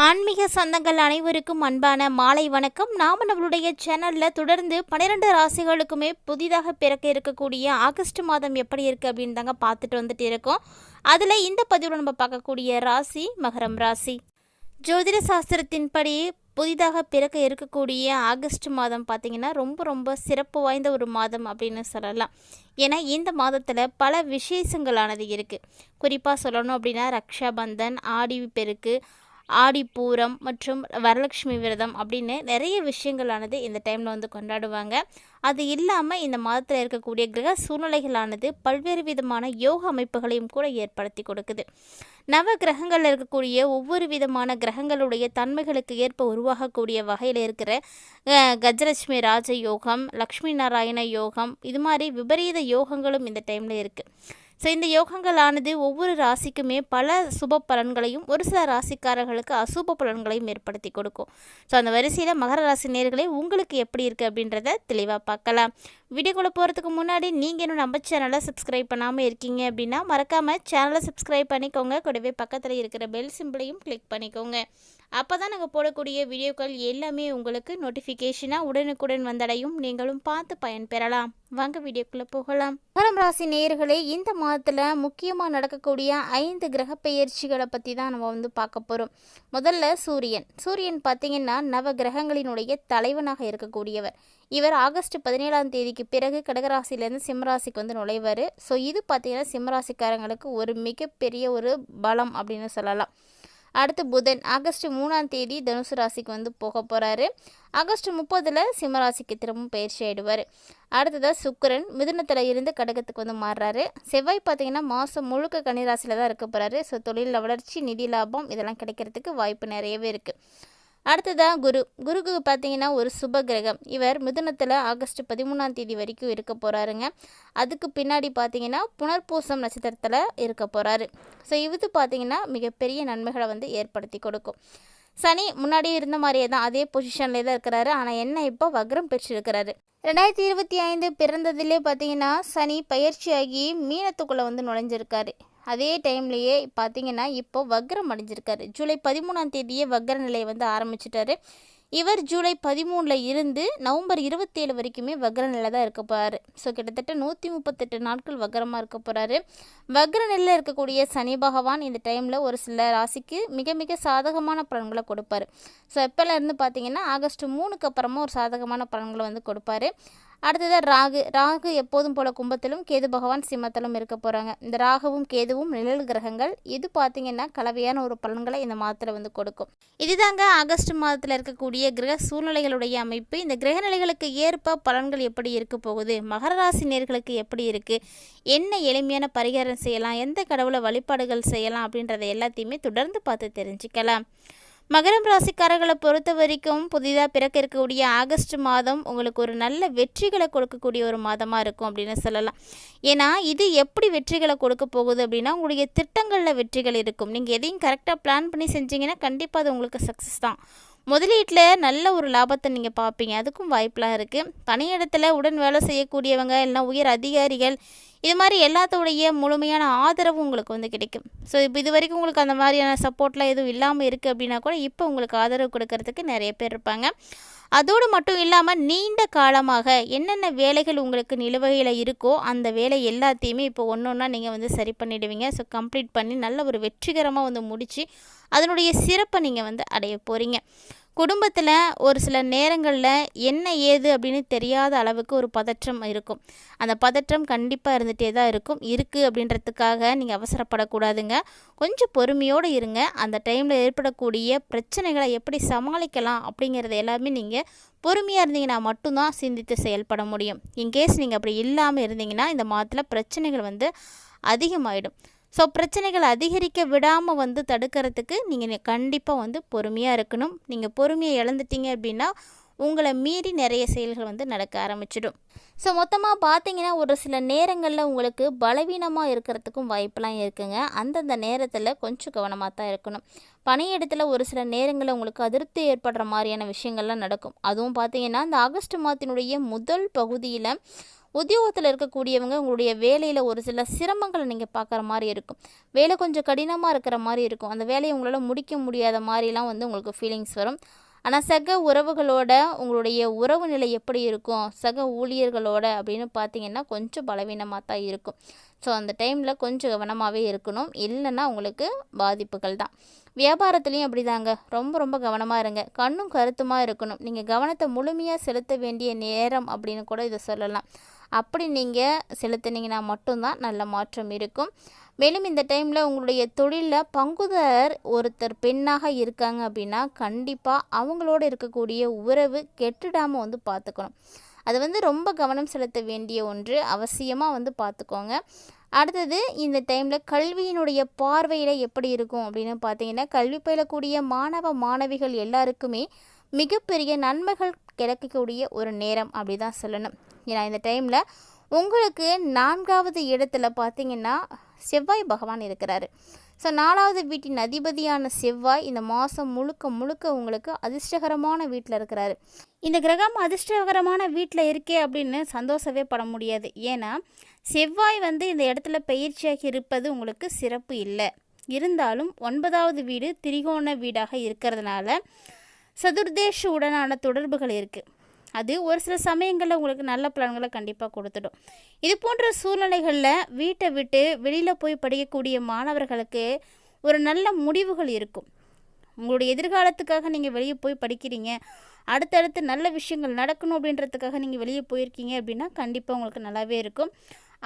ஆன்மீக சொந்தங்கள் அனைவருக்கும் அன்பான மாலை வணக்கம். நாம் நம்மளுடைய சேனலில் தொடர்ந்து 12 ராசிகளுக்குமே புதிதாக பிறக்க இருக்கக்கூடிய ஆகஸ்ட் மாதம் எப்படி இருக்குது அப்படின்னு தாங்க பார்த்துட்டு வந்துட்டு இருக்கோம். அதில் இந்த பதிவில் நம்ம பார்க்கக்கூடிய ராசி மகரம் ராசி. ஜோதிட சாஸ்திரத்தின்படி புதிதாக பிறக்க இருக்கக்கூடிய ஆகஸ்ட் மாதம் பார்த்திங்கன்னா ரொம்ப சிறப்பு வாய்ந்த ஒரு மாதம் அப்படின்னு சொல்லலாம். ஏன்னா இந்த மாதத்தில் பல விசேஷங்களானது இருக்குது. குறிப்பாக சொல்லணும் அப்படின்னா ரக்ஷாபந்தன், ஆடி பெருக்கு, ஆடிப்பூரம் மற்றும் வரலட்சுமி விரதம் அப்படின்னு நிறைய விஷயங்களானது இந்த டைமில் வந்து கொண்டாடுவாங்க. அது இல்லாமல் இந்த மாதத்தில் இருக்கக்கூடிய கிரக சூழ்நிலைகளானது பல்வேறு விதமான யோக அமைப்புகளையும் கூட ஏற்படுத்தி கொடுக்குது. நவ கிரகங்களில் இருக்கக்கூடிய ஒவ்வொரு விதமான கிரகங்களுடைய தன்மைகளுக்கு ஏற்ப உருவாகக்கூடிய வகையில் இருக்கிற கஜலட்சுமி ராஜ யோகம், லக்ஷ்மி நாராயண யோகம், இது மாதிரி விபரீத யோகங்களும் இந்த டைமில் இருக்குது. ஸோ இந்த யோகங்களானது ஒவ்வொரு ராசிக்குமே பல சுப பலன்களையும் ஒரு சில ராசிக்காரர்களுக்கு அசுப பலன்களையும் ஏற்படுத்தி கொடுக்கும். ஸோ அந்த வரிசையில் மகர ராசி நேயர்களே உங்களுக்கு எப்படி இருக்குது அப்படின்றத தெளிவாக பார்க்கலாம். வீடியோக்குள்ளே போகிறதுக்கு முன்னாடி நீங்கள் இன்னும் நம்ம சேனலை சப்ஸ்கிரைப் பண்ணாமல் இருக்கீங்க அப்படின்னா மறக்காமல் சேனலை சப்ஸ்கிரைப் பண்ணிக்கோங்க. கூடவே பக்கத்தில் இருக்கிற பெல் சிம்பிளையும் கிளிக் பண்ணிக்கோங்க. அப்போ தான் நாங்கள் போடக்கூடிய வீடியோக்கள் எல்லாமே உங்களுக்கு நோட்டிஃபிகேஷனாக உடனுக்குடன் வந்தடையும். நீங்களும் பார்த்து பயன்பெறலாம். வாங்க வீடியோக்குள்ளே போகலாம். மகரம் ராசி நேயர்களே, இந்த மாதத்தில் முக்கியமாக நடக்கக்கூடிய 5 கிரக பெயர்ச்சிகளை பற்றி தான் நம்ம வந்து பார்க்க போகிறோம். முதல்ல சூரியன் பார்த்திங்கன்னா நவ கிரகங்களினுடைய தலைவனாக இருக்கக்கூடியவர். இவர் ஆகஸ்ட் 17ஆம் தேதிக்கு பிறகு கடகராசிலேருந்து சிம்மராசிக்கு வந்து நுழைவார். ஸோ இது பார்த்திங்கன்னா சிம்மராசிக்காரங்களுக்கு ஒரு மிகப்பெரிய ஒரு பலம் அப்படின்னு சொல்லலாம். அடுத்து புதன் ஆகஸ்ட் 3ஆம் தேதி தனுசு ராசிக்கு வந்து போக போகிறாரு. ஆகஸ்ட் 30 சிம்மராசிக்கு திரும்பவும் பயிற்சி ஆகிடுவார். அடுத்ததாக சுக்கிரன் மிதுனத்தில் இருந்து கடகத்துக்கு வந்து மாறுறாரு. செவ்வாய் பார்த்திங்கன்னா மாதம் முழுக்க கன்னிராசியில் தான் இருக்க போகிறாரு. ஸோ தொழிலில் வளர்ச்சி, நிதி லாபம் இதெல்லாம் கிடைக்கிறதுக்கு வாய்ப்பு நிறையவே இருக்குது. அடுத்ததாக குருக்கு பார்த்திங்கன்னா ஒரு சுப கிரகம். இவர் மிதுனத்தில் ஆகஸ்ட் 13ஆம் தேதி வரைக்கும் இருக்க போகிறாருங்க. அதுக்கு பின்னாடி பார்த்திங்கன்னா புனர்பூசம் நட்சத்திரத்தில் இருக்க போகிறாரு. ஸோ இது பார்த்திங்கன்னா மிகப்பெரிய நன்மைகளை வந்து ஏற்படுத்தி கொடுக்கும். சனி முன்னாடி இருந்த மாதிரியே தான் அதே பொசிஷன்லேயே தான் இருக்கிறாரு. ஆனால் என்ன இப்போ வக்ரம் பெற்றிருக்கிறாரு. 2025 பிறந்ததுலேயே பார்த்திங்கன்னா சனி பயிற்சியாகி மீனத்துக்குள்ளே வந்து நுழைஞ்சிருக்காரு. அதே டைம்லேயே பார்த்திங்கன்னா இப்போ வக்ரம் அடைஞ்சிருக்காரு. ஜூலை 13ஆம் தேதியே வக்ர நிலையை வந்து ஆரம்பிச்சிட்டாரு. இவர் ஜூலை 13 இருந்து நவம்பர் 27 வரைக்குமே வக்ர நிலை தான் இருக்க போகிறாரு. ஸோ கிட்டத்தட்ட 138 நாட்கள் வக்ரமாக இருக்க போகிறாரு. வக்ர நிலையில் இருக்கக்கூடிய சனி பகவான் இந்த டைமில் ஒரு சில ராசிக்கு மிக சாதகமான பலன்களை கொடுப்பார். ஸோ எப்போலேருந்து பார்த்திங்கன்னா ஆகஸ்ட் 3க்கு அப்புறமா ஒரு சாதகமான பலன்களை வந்து கொடுப்பார். அடுத்ததாக ராகு எப்போதும் போல கும்பத்திலும் கேது பகவான் சிம்மத்திலும் இருக்க போகிறாங்க. இந்த ராகுவும் கேதுவும் நிழல் கிரகங்கள். இது பார்த்திங்கன்னா கலவையான ஒரு பலன்களை இந்த மாதத்தில் வந்து கொடுக்கும். இதுதாங்க ஆகஸ்ட் மாதத்தில் இருக்கக்கூடிய கிரக சூழ்நிலைகளுடைய அமைப்பு. இந்த கிரக நிலைகளுக்கு ஏற்ப பலன்கள் எப்படி இருக்க போகுது, மகர ராசி நேயர்களுக்கு எப்படி இருக்குது, என்ன எளிமையான பரிகாரம் செய்யலாம், எந்த கடவுளை வழிபாடுகள் செய்யலாம் அப்படின்றத எல்லாத்தையுமே தொடர்ந்து பார்த்து தெரிஞ்சுக்கலாம். மகரம் ராசிக்காரர்களை பொறுத்த வரைக்கும் புதிதாக பிறக்க இருக்கக்கூடிய ஆகஸ்ட் மாதம் உங்களுக்கு ஒரு நல்ல வெற்றிகளை கொடுக்கக்கூடிய ஒரு மாதமாக இருக்கும் அப்படின்னு சொல்லலாம். ஏன்னா இது எப்படி வெற்றிகளை கொடுக்க போகுது அப்படின்னா உங்களுடைய திட்டங்களில் வெற்றிகள் இருக்கும். நீங்கள் எதையும் கரெக்டாக பிளான் பண்ணி செஞ்சீங்கன்னா கண்டிப்பாக அது உங்களுக்கு சக்ஸஸ் தான். முதலீட்டில் நல்ல ஒரு லாபத்தை நீங்கள் பார்ப்பீங்க. அதுக்கும் வாய்ப்பெலாம் இருக்குது. பணியிடத்தில் உடன் வேலை செய்யக்கூடியவங்க இல்லைனா உயர் அதிகாரிகள் இது மாதிரி எல்லாத்தோடைய முழுமையான ஆதரவு உங்களுக்கு வந்து கிடைக்கும். ஸோ இப்போ இது வரைக்கும் உங்களுக்கு அந்த மாதிரியான சப்போர்ட்லாம் எதுவும் இல்லாமல் இருக்குது அப்படின்னா கூட இப்போ உங்களுக்கு ஆதரவு கொடுக்கறதுக்கு நிறைய பேர் இருப்பாங்க. அதோடு மட்டும் இல்லாமல் நீண்ட காலமாக என்னென்ன வேலைகள் உங்களுக்கு நிலுவையில் இருக்கோ அந்த வேலை எல்லாத்தையுமே இப்போ ஒன்றா நீங்கள் வந்து சரி பண்ணிவிடுவீங்க. ஸோ கம்ப்ளீட் பண்ணி நல்ல ஒரு வெற்றிகரமாக வந்து முடித்து அதனுடைய சிறப்பை நீங்கள் வந்து அடைய போகிறீங்க. குடும்பத்தில் ஒரு சில நேரங்களில் என்ன ஏது அப்படின்னு தெரியாத அளவுக்கு ஒரு பதற்றம் இருக்கும். அந்த பதற்றம் கண்டிப்பாக இருந்துகிட்டே தான் இருக்குது அப்படின்றதுக்காக நீங்கள் அவசரப்படக்கூடாதுங்க. கொஞ்சம் பொறுமையோடு இருங்க. அந்த டைமில் ஏற்படக்கூடிய பிரச்சனைகளை எப்படி சமாளிக்கலாம் அப்படிங்கிறத எல்லாமே நீங்கள் பொறுமையாக இருந்தீங்கன்னா மட்டும்தான் சிந்தித்து செயல்பட முடியும். இன்கேஸ் நீங்கள் அப்படி இல்லாமல் இருந்தீங்கன்னா இந்த மாதத்தில் பிரச்சனைகள் வந்து அதிகமாகிடும். ஸோ பிரச்சனைகள் அதிகரிக்க விடாமல் வந்து தடுக்கிறதுக்கு நீங்கள் கண்டிப்பாக வந்து பொறுமையாக இருக்கணும். நீங்கள் பொறுமையை இழந்துட்டீங்க அப்படின்னா உங்களை மீறி நிறைய செயல்கள் வந்து நடக்க ஆரம்பிச்சிடும். ஸோ மொத்தமாக பார்த்தீங்கன்னா ஒரு சில நேரங்களில் உங்களுக்கு பலவீனமாக இருக்கிறதுக்கும் வாய்ப்பெலாம் இருக்குங்க. அந்தந்த நேரத்தில் கொஞ்சம் கவனமாக தான் இருக்கணும். பணியிடத்தில் ஒரு சில நேரங்களில் உங்களுக்கு அதிருப்தி ஏற்படுற மாதிரியான விஷயங்கள்லாம் நடக்கும். அதுவும் பார்த்தீங்கன்னா இந்த ஆகஸ்ட் மாதத்தினுடைய முதல் பகுதியில் உத்தியோகத்தில் இருக்கக்கூடியவங்க உங்களுடைய வேலையில் ஒரு சில சிரமங்களை நீங்கள் பார்க்குற மாதிரி இருக்கும். வேலை கொஞ்சம் கடினமாக இருக்கிற மாதிரி இருக்கும். அந்த வேலையை உங்களால் முடிக்க முடியாத மாதிரிலாம் வந்து உங்களுக்கு ஃபீலிங்ஸ் வரும். ஆனால் சக உறவுகளோட உங்களுடைய உறவு நிலை எப்படி இருக்கும், சக ஊழியர்களோட அப்படின்னு பார்த்தீங்கன்னா கொஞ்சம் பலவீனமாக தான் இருக்கும். ஸோ அந்த டைமில் கொஞ்சம் கவனமாகவே இருக்கணும், இல்லைன்னா உங்களுக்கு பாதிப்புகள் தான். வியாபாரத்துலேயும் அப்படி தாங்க, ரொம்ப ரொம்ப கவனமாக இருங்க, கண்ணும் கருத்துமாக இருக்கணும். நீங்கள் கவனத்தை முழுமையாக செலுத்த வேண்டிய நேரம் அப்படின்னு கூட இதை சொல்லலாம். அப்படி நீங்கள் செலுத்தினீங்கன்னா மட்டும்தான் நல்ல மாற்றம் இருக்கும். மேலும் இந்த டைமில் உங்களுடைய தொழிலில் பங்குதாரர் ஒருத்தர் பெண்ணாக இருக்காங்க அப்படின்னா கண்டிப்பாக அவங்களோட இருக்கக்கூடிய உறவு கெட்டுடாமல் வந்து பார்த்துக்கணும். அது வந்து ரொம்ப கவனம் செலுத்த வேண்டிய ஒன்று, அவசியமாக வந்து பார்த்துக்கோங்க. அடுத்தது இந்த டைமில் கல்வியினுடைய பார்வையில் எப்படி இருக்கும் அப்படின்னு பார்த்தீங்கன்னா, கல்வி பயிலக்கூடிய மாணவ மாணவிகள் எல்லாருக்குமே மிகப்பெரிய நன்மைகள் கிடைக்கக்கூடிய ஒரு நேரம் அப்படி தான் சொல்லணும். ஏன்னா இந்த டைமில் உங்களுக்கு 4வது இடத்துல பார்த்தீங்கன்னா செவ்வாய் பகவான் இருக்கிறாரு. ஸோ 4வது வீட்டின் அதிபதியான செவ்வாய் இந்த மாதம் முழுக்க முழுக்க உங்களுக்கு அதிர்ஷ்டகரமான வீட்டில் இருக்கிறாரு. இந்த கிரகம் அதிர்ஷ்டகரமான வீட்டில் இருக்கே அப்படின்னு சந்தோஷமே பட முடியாது. ஏன்னா செவ்வாய் வந்து இந்த இடத்துல பயிற்சியாகி இருப்பது உங்களுக்கு சிறப்பு இல்லை. இருந்தாலும் 9வது வீடு திரிகோண வீடாக இருக்கிறதுனால சதுர்தேஷ உடனான தொடர்புகள் இருக்குது. அது ஒரு சில சமயங்களில் உங்களுக்கு நல்ல பலன்களை கண்டிப்பாக கொடுத்துடும். இது போன்ற சூழ்நிலைகளில் வீட்டை விட்டு வெளியில் போய் படிக்கக்கூடிய மாணவர்களுக்கு ஒரு நல்ல முடிவுகள் இருக்கும். உங்களுடைய எதிர்காலத்துக்காக நீங்கள் வெளியே போய் படிக்கிறீங்க, அடுத்தடுத்து நல்ல விஷயங்கள் நடக்கணும் அப்படின்றதுக்காக நீங்கள் வெளியே போயிருக்கீங்க அப்படின்னா கண்டிப்பாக உங்களுக்கு நல்லாவே இருக்கும்.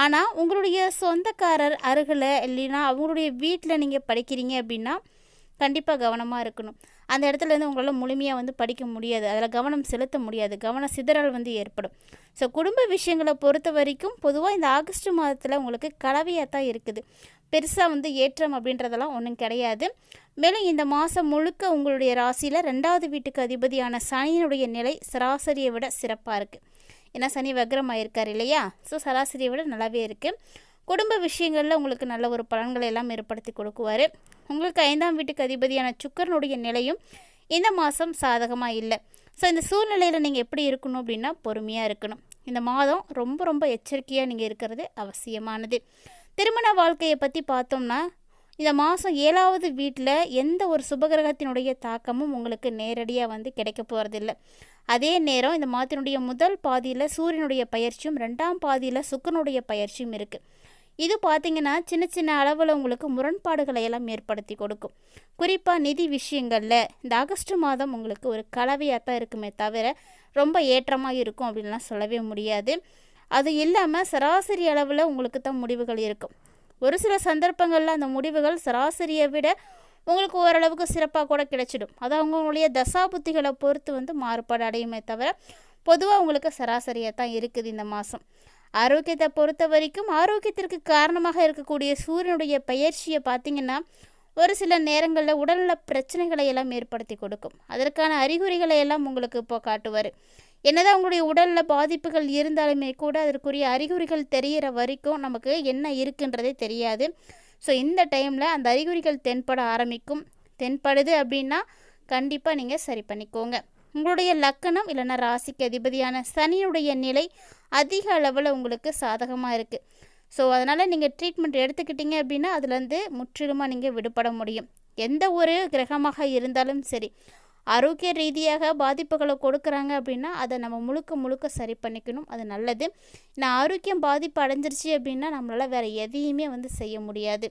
ஆனால் உங்களுடைய சொந்தக்காரர் அருகில் இல்லைன்னா அவங்களுடைய வீட்டில் நீங்கள் படிக்கிறீங்க அப்படின்னா கண்டிப்பாக கவனமாக இருக்கணும். அந்த இடத்துலேருந்து உங்களால் முழுமையாக வந்து படிக்க முடியாது, அதில் கவனம் செலுத்த முடியாது, கவன சிதறல் வந்து ஏற்படும். ஸோ குடும்ப விஷயங்களை பொறுத்த வரைக்கும் பொதுவாக இந்த ஆகஸ்ட் மாதத்தில் உங்களுக்கு கலவையாக தான் இருக்குது. பெருசாக வந்து ஏற்றம் அப்படின்றதெல்லாம் ஒன்றும் கிடையாது. மேலும் இந்த மாதம் முழுக்க உங்களுடைய ராசியில் 2வது வீட்டுக்கு அதிபதியான சனியினுடைய நிலை சராசரியை விட சிறப்பாக இருக்குது. ஏன்னா சனி வக்ரமாக இருக்கார் இல்லையா? ஸோ சராசரியை விட நல்லாவே இருக்குது. குடும்ப விஷயங்களில் உங்களுக்கு நல்ல ஒரு பலன்களை எல்லாம் ஏற்படுத்தி கொடுக்குவார். உங்களுக்கு 5ஆம் வீட்டுக்கு அதிபதியான சுக்கிரனுடைய நிலையும் இந்த மாதம் சாதகமாக இல்லை. ஸோ இந்த சூழ்நிலையில் நீங்கள் எப்படி இருக்கணும் அப்படின்னா பொறுமையாக இருக்கணும். இந்த மாதம் ரொம்ப ரொம்ப எச்சரிக்கையாக நீங்கள் இருக்கிறது அவசியமானது. திருமண வாழ்க்கையை பற்றி பார்த்தோம்னா இந்த மாதம் 7வது வீட்டில் எந்த ஒரு சுபகிரகத்தினுடைய தாக்கமும் உங்களுக்கு நேரடியாக வந்து கிடைக்க போகிறதில்ல. அதே நேரம் இந்த மாதத்தினுடைய முதல் பாதியில் சூரியனுடைய பயிற்சியும் 2ஆம் பாதியில் சுக்கிரனுடைய பயிற்சியும் இருக்குது. இது பார்த்திங்கன்னா சின்ன சின்ன அளவில் உங்களுக்கு முரண்பாடுகளை எல்லாம் ஏற்படுத்தி கொடுக்கும். குறிப்பாக நிதி விஷயங்களில் இந்த ஆகஸ்ட் மாதம் உங்களுக்கு ஒரு கலவையாக தான் இருக்குமே தவிர ரொம்ப ஏற்றமாக இருக்கும் அப்படின்லாம் சொல்லவே முடியாது. அது இல்லாமல் சராசரி அளவில் உங்களுக்கு தான் முடிவுகள் இருக்கும். ஒரு சில சந்தர்ப்பங்களில் அந்த முடிவுகள் சராசரியை விட உங்களுக்கு ஓரளவுக்கு சிறப்பாக கூட கிடைச்சிடும். அது அவங்களுடைய தசாபுத்திகளை பொறுத்து வந்து மாறுபாடு அடையுமே தவிர பொதுவாக உங்களுக்கு சராசரியாக தான் இருக்குது இந்த மாதம். ஆரோக்கியத்தை பொறுத்த வரைக்கும் ஆரோக்கியத்திற்கு காரணமாக இருக்கக்கூடிய சூரியனுடைய பயிற்சியை பார்த்திங்கன்னா ஒரு சில நேரங்களில் உடல்நல பிரச்சனைகளை எல்லாம் ஏற்படுத்தி கொடுக்கும். அதற்கான அறிகுறிகளை எல்லாம் உங்களுக்கு இப்போ காட்டுவார். என்னதான் உங்களுடைய உடலில் பாதிப்புகள் இருந்தாலுமே கூட அதற்குரிய அறிகுறிகள் தெரிகிற வரைக்கும் நமக்கு என்ன இருக்குன்றதே தெரியாது. ஸோ இந்த டைமில் அந்த அறிகுறிகள் தென்பட ஆரம்பிக்கும். தென்படுது அப்படின்னா கண்டிப்பாக நீங்கள் சரி பண்ணிக்கோங்க. உங்களுடைய லக்கணம் இல்லைன்னா ராசிக்கு அதிபதியான சனியுடைய நிலை அதிக அளவில் உங்களுக்கு சாதகமாக இருக்குது. ஸோ அதனால் நீங்கள் ட்ரீட்மெண்ட் எடுத்துக்கிட்டீங்க அப்படின்னா அதுலேருந்து முற்றிலுமாக நீங்கள் விடுபட முடியும். எந்த ஒரு கிரகமாக இருந்தாலும் சரி ஆரோக்கிய ரீதியாக பாதிப்புகளை கொடுக்குறாங்க அப்படின்னா அதை நம்ம முழுக்க முழுக்க சரி பண்ணிக்கணும், அது நல்லது. நான் ஆரோக்கியம் பாதிப்பு அடைஞ்சிருச்சு அப்படின்னா நம்மளால் வேறு எதையுமே வந்து செய்ய முடியாது.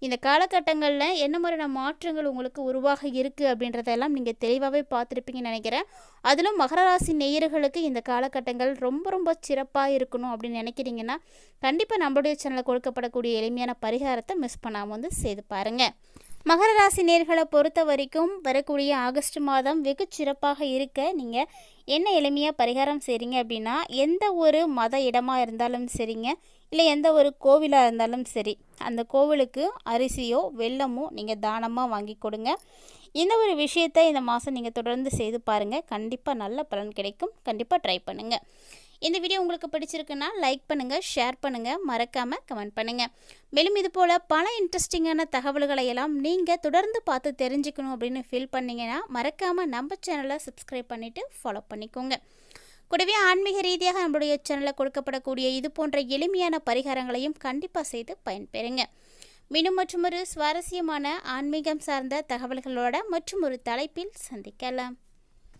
இந்த காலகட்டங்களில் என்ன மாதிரியான மாற்றங்கள் உங்களுக்கு உருவாக இருக்குது அப்படின்றதெல்லாம் நீங்கள் தெளிவாகவே பார்த்துருப்பீங்கன்னு நினைக்கிறேன். அதிலும் மகர ராசி நேயர்களுக்கு இந்த காலகட்டங்கள் ரொம்ப ரொம்ப சிறப்பாக இருக்கணும் அப்படின்னு நினைக்கிறீங்கன்னா கண்டிப்பாக நம்மளுடைய சேனலில் கொடுக்கப்படக்கூடிய எளிமையான பரிகாரத்தை மிஸ் பண்ணாமல் வந்து செய்து பாருங்கள். மகர ராசி நேயர்களை பொறுத்த வரைக்கும் வரக்கூடிய ஆகஸ்ட் மாதம் வெகு சிறப்பாக இருக்க நீங்கள் என்ன எளிமையாக பரிகாரம் செய்கிறீங்க அப்படின்னா, எந்த ஒரு மத இடமாக இருந்தாலும் சரிங்க, இல்லை எந்த ஒரு கோவிலாக இருந்தாலும் சரி, அந்த கோவிலுக்கு அரிசியோ வெல்லமோ நீங்கள் தானமாக வாங்கி கொடுங்க. இந்த ஒரு விஷயத்தை இந்த மாதம் நீங்கள் தொடர்ந்து செய்து பாருங்கள், கண்டிப்பாக நல்ல பலன் கிடைக்கும். கண்டிப்பாக ட்ரை பண்ணுங்கள். இந்த வீடியோ உங்களுக்கு பிடிச்சிருக்குன்னா லைக் பண்ணுங்கள், ஷேர் பண்ணுங்கள், மறக்காமல் கமெண்ட் பண்ணுங்கள். மேலும் இது போல் பல இன்ட்ரெஸ்டிங்கான தகவல்களை எல்லாம் நீங்கள் தொடர்ந்து பார்த்து தெரிஞ்சுக்கணும் அப்படின்னு ஃபீல் பண்ணிங்கன்னா மறக்காமல் நம்ம சேனலை சப்ஸ்கிரைப் பண்ணிவிட்டு ஃபாலோ பண்ணிக்கோங்க. கூடவே ஆன்மீக ரீதியாக நம்மளுடைய சேனலில் கொடுக்கப்படக்கூடிய இது போன்ற எளிமையான பரிகாரங்களையும் கண்டிப்பாக செய்து பயன்பெறுங்க. மீண்டும் மற்றும் ஒரு சுவாரஸ்யமான ஆன்மீகம் சார்ந்த தகவல்களோட மற்றும் ஒரு தலைப்பில் சந்திக்கலாம்.